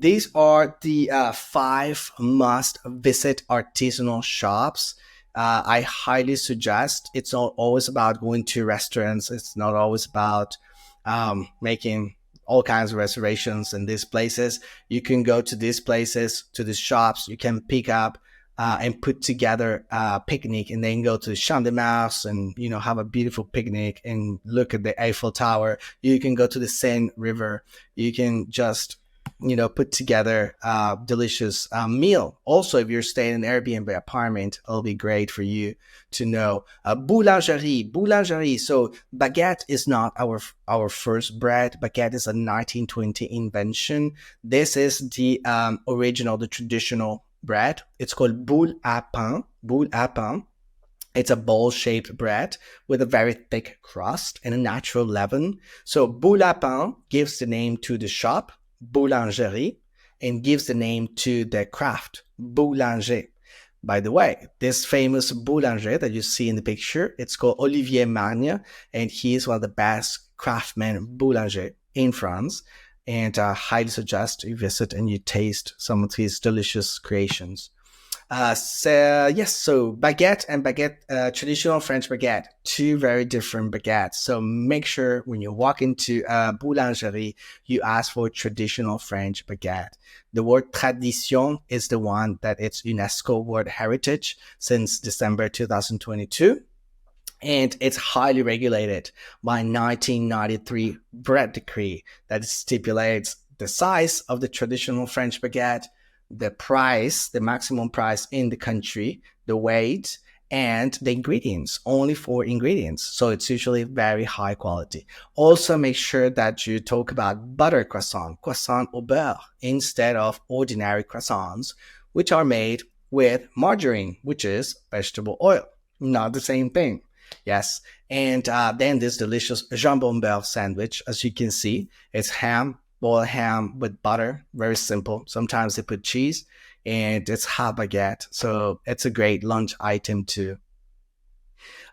these are the 5 must-visit artisanal shops. I highly suggest. It's not always about going to restaurants. It's not always about making all kinds of reservations in these places. You can go to these places, to these shops. You can pick up and put together a picnic, and then go to the Champ de Mars and have a beautiful picnic and look at the Eiffel Tower. You can go to the Seine River. You can just put together a delicious meal. Also, if you're staying in an Airbnb apartment, it'll be great for you to know. Boulangerie. So baguette is not our first bread. Baguette is a 1920 invention. This is the original, the traditional bread. It's called boule à pain. Boule à pain. It's a bowl-shaped bread with a very thick crust and a natural leaven. So boule à pain gives the name to the shop, Boulangerie, and gives the name to the craft, boulanger. By the way, this famous boulanger that you see in the picture, it's called Olivier Magne, and he is one of the best craftsmen boulanger in France. And I highly suggest you visit and you taste some of his delicious creations. So baguette and traditional French baguette, two very different baguettes. So make sure when you walk into a boulangerie, you ask for traditional French baguette. The word tradition is the one that it's UNESCO World Heritage since December 2022. And it's highly regulated by 1993 bread decree that stipulates the size of the traditional French baguette, the price, the maximum price in the country, the weight, and the ingredients, only 4 ingredients. So it's usually very high quality. Also make sure that you talk about butter croissant au beurre, instead of ordinary croissants, which are made with margarine, which is vegetable oil. Not the same thing. Yes. And then this delicious jambon beurre sandwich, as you can see, it's boiled ham with butter, very simple. Sometimes they put cheese, and it's half baguette. So it's a great lunch item too.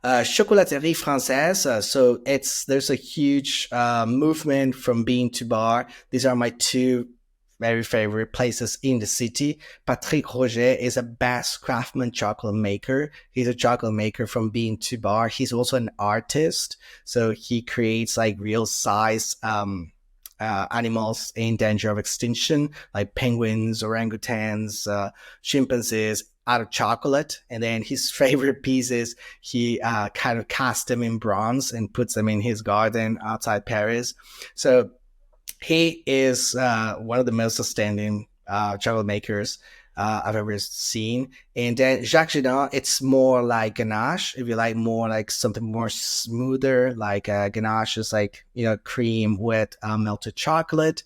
Chocolaterie Française. So there's a huge movement from bean to bar. These are my two very favorite places in the city. Patrick Roger is a best craftsman chocolate maker. He's a chocolate maker from bean to bar. He's also an artist. So he creates like real size animals in danger of extinction, like penguins, orangutans, chimpanzees, out of chocolate. And then his favorite pieces, he kind of cast them in bronze and puts them in his garden outside Paris. So he is one of the most outstanding chocolate makers I've ever seen. And then Jacques Gedin, it's more like ganache. If you like more like something more smoother, like ganache is like cream with melted chocolate.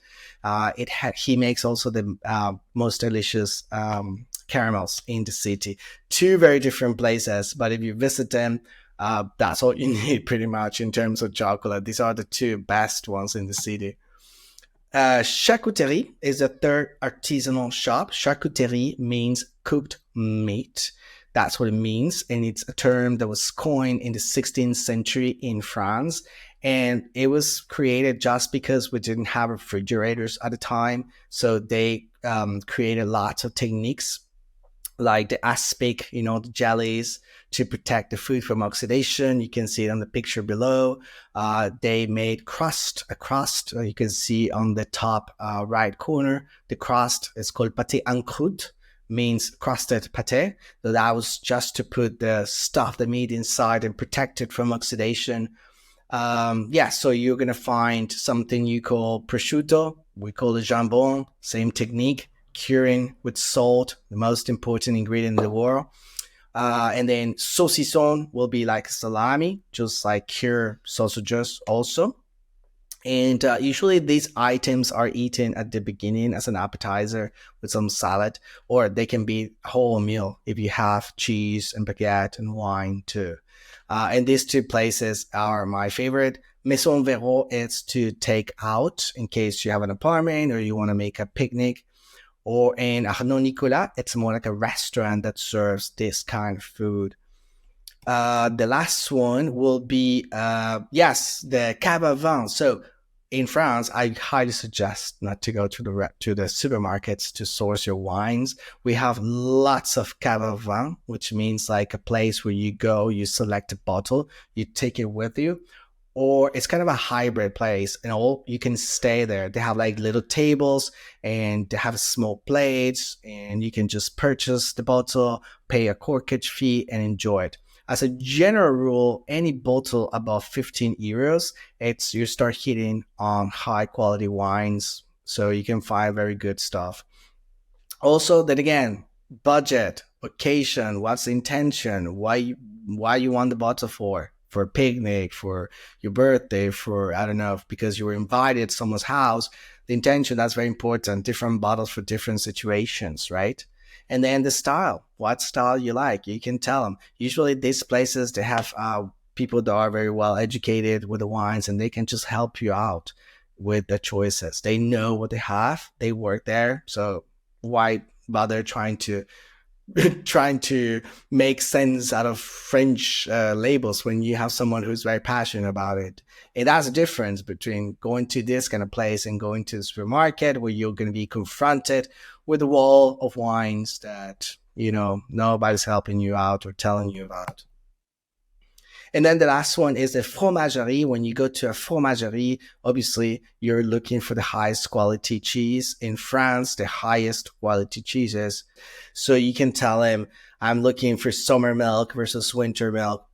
He makes also the most delicious caramels in the city. Two very different places, but if you visit them, that's all you need pretty much in terms of chocolate. These are the two best ones in the city. Charcuterie is a third artisanal shop. Charcuterie means cooked meat. That's what it means. And it's a term that was coined in the 16th century in France. And it was created just because we didn't have refrigerators at the time. So they created lots of techniques like the aspic, the jellies, to protect the food from oxidation. You can see it on the picture below. They made a crust. You can see on the top right corner. The crust is called pâté en croûte, means crusted pâté. So that was just to put the meat inside and protect it from oxidation. So you're going to find something you call prosciutto. We call it jambon. Same technique, curing with salt, the most important ingredient in the world. And then saucisson will be like salami, just like cured sausages also. And usually these items are eaten at the beginning as an appetizer with some salad, or they can be a whole meal if you have cheese and baguette and wine too. And these two places are my favorite. Maison Véro is to take out in case you have an apartment or you want to make a picnic. Or in Arnaud Nicolas, it's more like a restaurant that serves this kind of food. The last one will be, the cave à vin. So in France, I highly suggest not to go to to the supermarkets to source your wines. We have lots of cave au vin, which means like a place where you go, you select a bottle, you take it with you, or it's kind of a hybrid place, and all you can stay there. They have like little tables, and they have small plates, and you can just purchase the bottle, pay a corkage fee, and enjoy it. As a general rule, any bottle above 15 euros, it's you start hitting on high quality wines, so you can find very good stuff. Also, then again, budget, occasion, what's the intention, why you want the bottle for a picnic, for your birthday, for I don't know, because you were invited to someone's house. The intention, that's very important. Different bottles for different situations, right? And then the style, what style you like, you can tell them. Usually these places, they have people that are very well educated with the wines, and they can just help you out with the choices. They know what they have, they work there, so why bother trying to trying to make sense out of French labels when you have someone who's very passionate about it? And that's a difference between going to this kind of place and going to the supermarket where you're going to be confronted with a wall of wines that, nobody's helping you out or telling you about. And then the last one is a fromagerie. When you go to a fromagerie, obviously you're looking for the highest quality cheese. In France, the highest quality cheeses. So you can tell him, I'm looking for summer milk versus winter milk.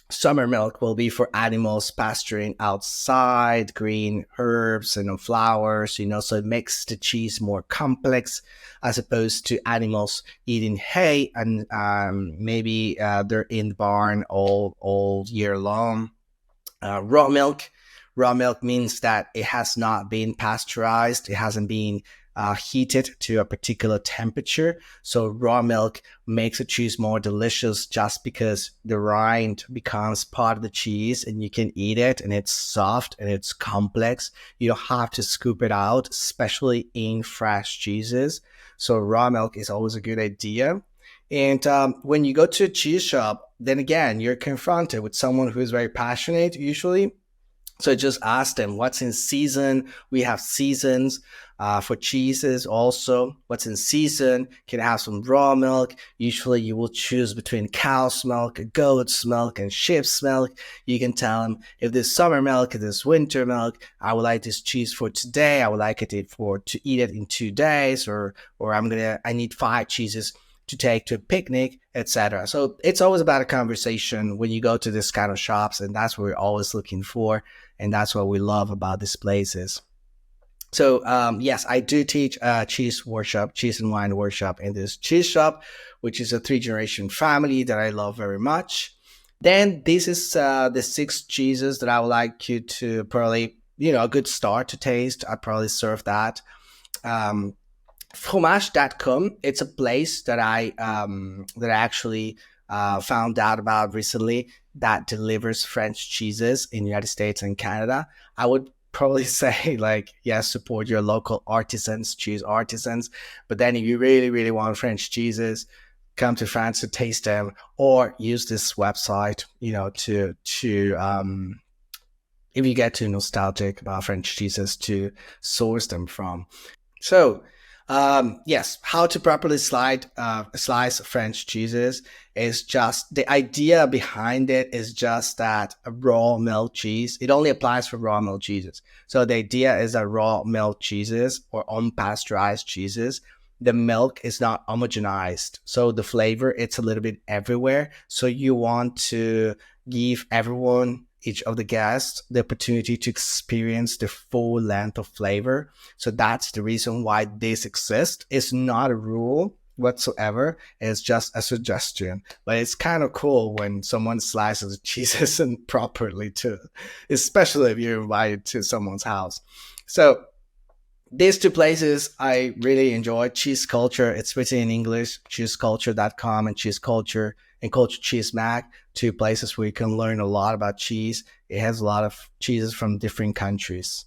Summer milk will be for animals pasturing outside, green herbs and flowers, so it makes the cheese more complex as opposed to animals eating hay and maybe they're in the barn all year long. Raw milk. Raw milk means that it has not been pasteurized. It hasn't been heated to a particular temperature. So raw milk makes the cheese more delicious just because the rind becomes part of the cheese and you can eat it and it's soft and it's complex. You don't have to scoop it out, especially in fresh cheeses. So raw milk is always a good idea. And when you go to a cheese shop, then again, you're confronted with someone who is very passionate usually. So just ask them what's in season. We have seasons for cheeses also. What's in season? Can I have some raw milk? Usually you will choose between cow's milk, goat's milk, and sheep's milk. You can tell them if this summer milk, if this winter milk, I would like this cheese for today. I would like it to eat it in 2 days, or I need 5 cheeses to take to a picnic, etc. So it's always about a conversation when you go to this kind of shops, and that's what we're always looking for, and that's what we love about these places. So yes, I do teach cheese workshop, cheese and wine workshop in this cheese shop, which is a 3-generation family that I love very much. Then this is the 6 cheeses that I would like you to probably, a good start to taste. I'd probably serve that. Fromage.com. It's a place that I actually found out about recently that delivers French cheeses in the United States and Canada. I would probably say like, yes, support your local artisans, cheese artisans. But then if you really, really want French cheeses, come to France to taste them, or use this website, to if you get too nostalgic about French cheeses, to source them from. So, yes, how to properly slice French cheeses is just the idea behind it is just that a raw milk cheese, it only applies for raw milk cheeses. So the idea is that raw milk cheeses or unpasteurized cheeses, the milk is not homogenized. So the flavor, it's a little bit everywhere. So you want to give everyone, each of the guests, the opportunity to experience the full length of flavor. So that's the reason why this exists. It's not a rule whatsoever. It's just a suggestion. But it's kind of cool when someone slices cheeses and properly too, especially if you're invited to someone's house. So these 2 places I really enjoy. Cheese Culture, it's written in English, cheeseculture.com and Cheese Culture and Culture Cheese Mag, 2 places where you can learn a lot about cheese. It has a lot of cheeses from different countries.